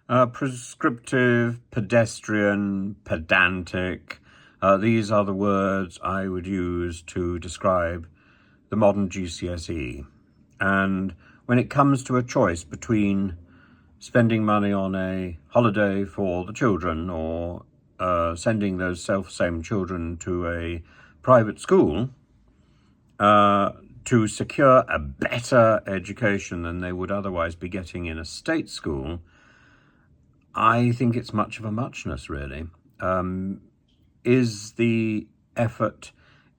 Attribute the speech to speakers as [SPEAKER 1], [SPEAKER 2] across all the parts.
[SPEAKER 1] Prescriptive, pedestrian, pedantic. These are the words I would use to describe the modern GCSE. And when it comes to a choice between spending money on a holiday for the children or sending those self-same children to a private school to secure a better education than they would otherwise be getting in a state school, I think it's much of a muchness, really. Is the effort,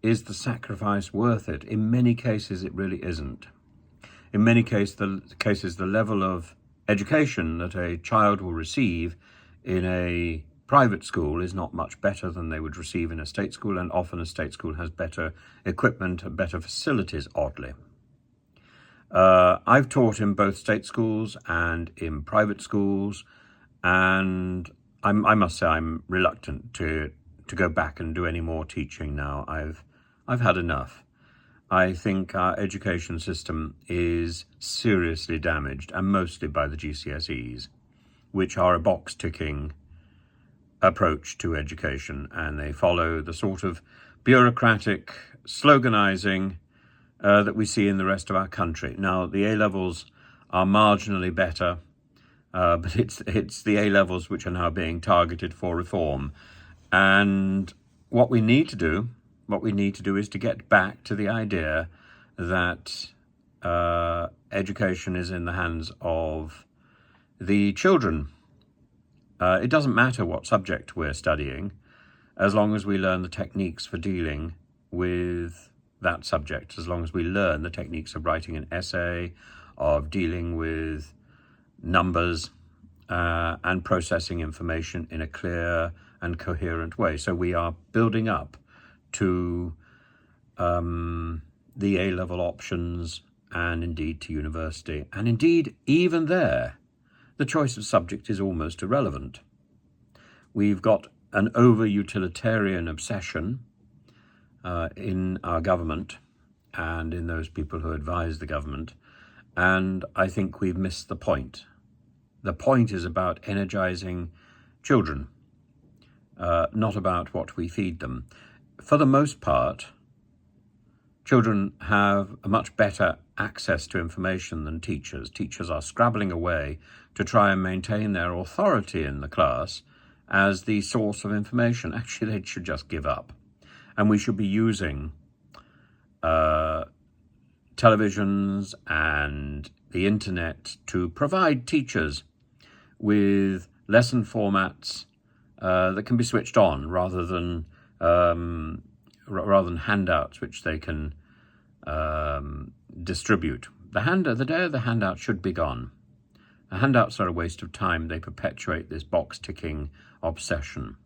[SPEAKER 1] is the sacrifice worth it? In many cases, it really isn't. In many cases, the level of education that a child will receive in a private school is not much better than they would receive in a state school, and often a state school has better equipment and better facilities, oddly. I've taught in both state schools and in private schools, and I must say I'm reluctant to go back and do any more teaching now. I've had enough. I think our education system is seriously damaged, and mostly by the GCSEs, which are a box-ticking approach to education, and they follow the sort of bureaucratic sloganizing that we see in the rest of our country. Now, the A-levels are marginally better, but it's the A-levels which are now being targeted for reform. And what we need to do is to get back to the idea that education is in the hands of the children. It doesn't matter what subject we're studying, as long as we learn the techniques for dealing with that subject, as long as we learn the techniques of writing an essay, of dealing with numbers, and processing information in a clear and coherent way. So we are building up to the A-level options, and indeed to university. And indeed, even there, the choice of subject is almost irrelevant. We've got an over-utilitarian obsession in our government and in those people who advise the government, and I think we've missed the point. The point is about energizing children, not about what we feed them. For the most part, children have a much better access to information than teachers. Teachers are scrabbling away to try and maintain their authority in the class as the source of information. Actually, they should just give up. And we should be using televisions and the internet to provide teachers with lesson formats that can be switched on, rather than handouts which they can distribute. The day of the handout should be gone. The handouts are a waste of time. They perpetuate this box-ticking obsession.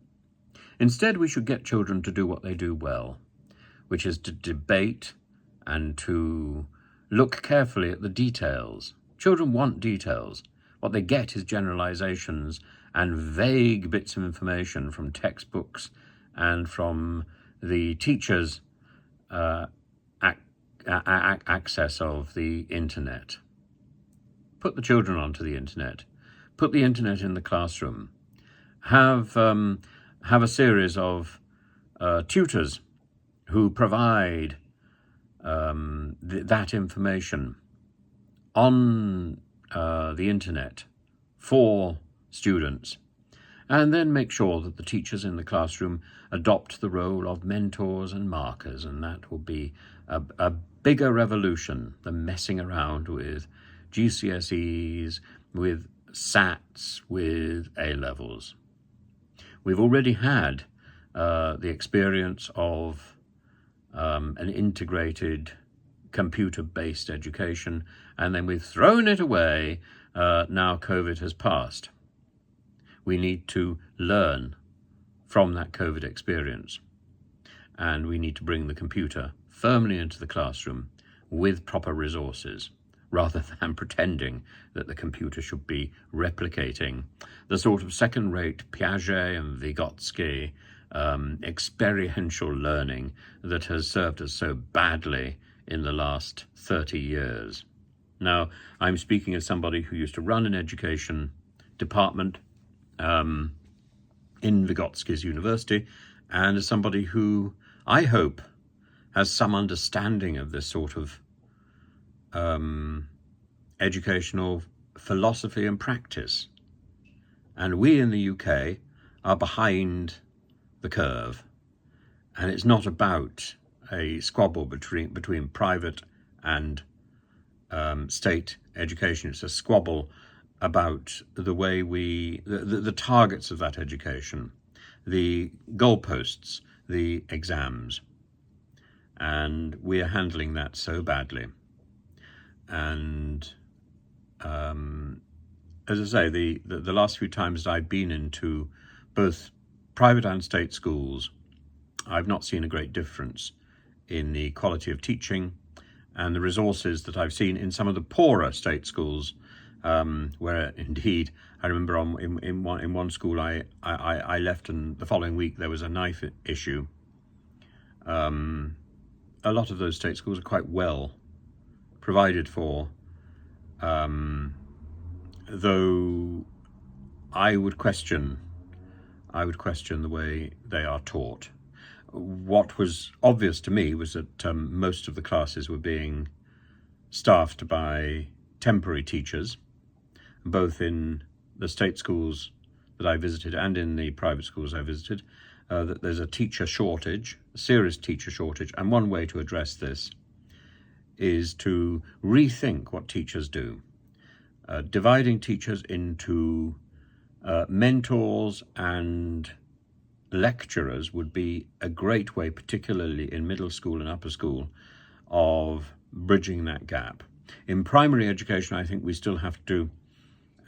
[SPEAKER 1] Instead, we should get children to do what they do well, which is to debate and to look carefully at the details. Children want details. What they get is generalizations and vague bits of information from textbooks and from the teachers' access of the internet. Put the children onto the internet. Put the internet in the classroom. Have a series of tutors who provide that information on the internet for students, and then make sure that the teachers in the classroom adopt the role of mentors and markers, and that will be a bigger revolution than messing around with GCSEs, with SATs, with A-levels. We've already had the experience of an integrated computer-based education, and then we've thrown it away. Now COVID has passed. We need to learn from that COVID experience, and we need to bring the computer firmly into the classroom with proper resources, rather than pretending that the computer should be replicating the sort of second-rate Piaget and Vygotsky experiential learning that has served us so badly in the last 30 years. Now, I'm speaking as somebody who used to run an education department in Vygotsky's University, and as somebody who I hope has some understanding of this sort of educational philosophy and practice. And we in the UK are behind the curve, and it's not about a squabble between private and state education. It's a squabble about the way the targets of that education, the goalposts, the exams, and we are handling that so badly. And as I say, the last few times that I've been into both private and state schools, I've not seen a great difference in the quality of teaching and the resources that I've seen in some of the poorer state schools, where indeed I remember in one school I left, and the following week there was a knife issue. A lot of those state schools are quite well provided for, though I would question the way they are taught. What was obvious to me was that most of the classes were being staffed by temporary teachers, both in the state schools that I visited and in the private schools I visited, that there's a teacher shortage, a serious teacher shortage, and one way to address this is to rethink what teachers do. Dividing teachers into mentors and lecturers would be a great way, particularly in middle school and upper school, of bridging that gap. In primary education, I think we still have to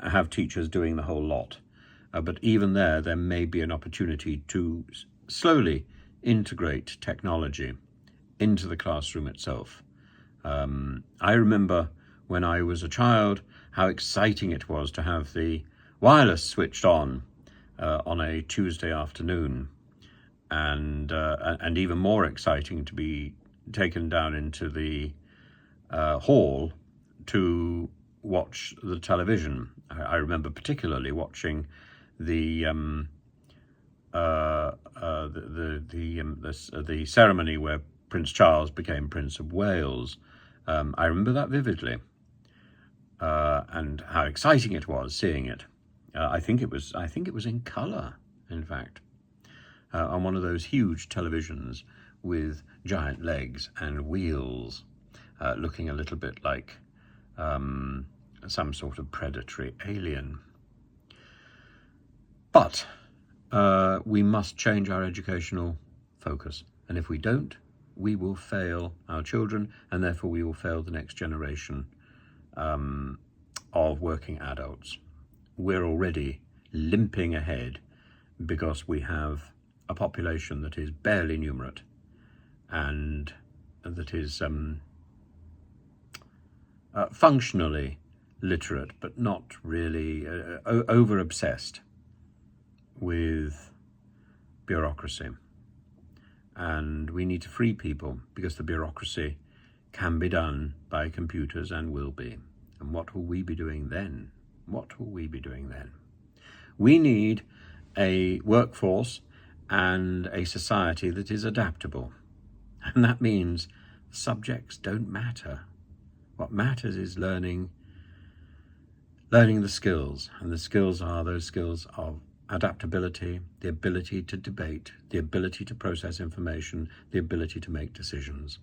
[SPEAKER 1] have teachers doing the whole lot. But even there may be an opportunity to slowly integrate technology into the classroom itself. I remember when I was a child how exciting it was to have the wireless switched on a Tuesday afternoon, and even more exciting to be taken down into the hall to watch the television. I remember particularly watching the ceremony where Prince Charles became Prince of Wales. I remember that vividly, and how exciting it was seeing it. I think it was in colour, in fact, on one of those huge televisions with giant legs and wheels, looking a little bit like some sort of predatory alien. But we must change our educational focus, and if we don't, we will fail our children, and therefore we will fail the next generation of working adults. We're already limping ahead because we have a population that is barely numerate and that is functionally literate, but not really over-obsessed with bureaucracy. And we need to free people, because the bureaucracy can be done by computers and will be. And what will we be doing then? What will we be doing then? We need a workforce and a society that is adaptable. And that means subjects don't matter. What matters is learning the skills. And the skills are those skills of adaptability, the ability to debate, the ability to process information, the ability to make decisions.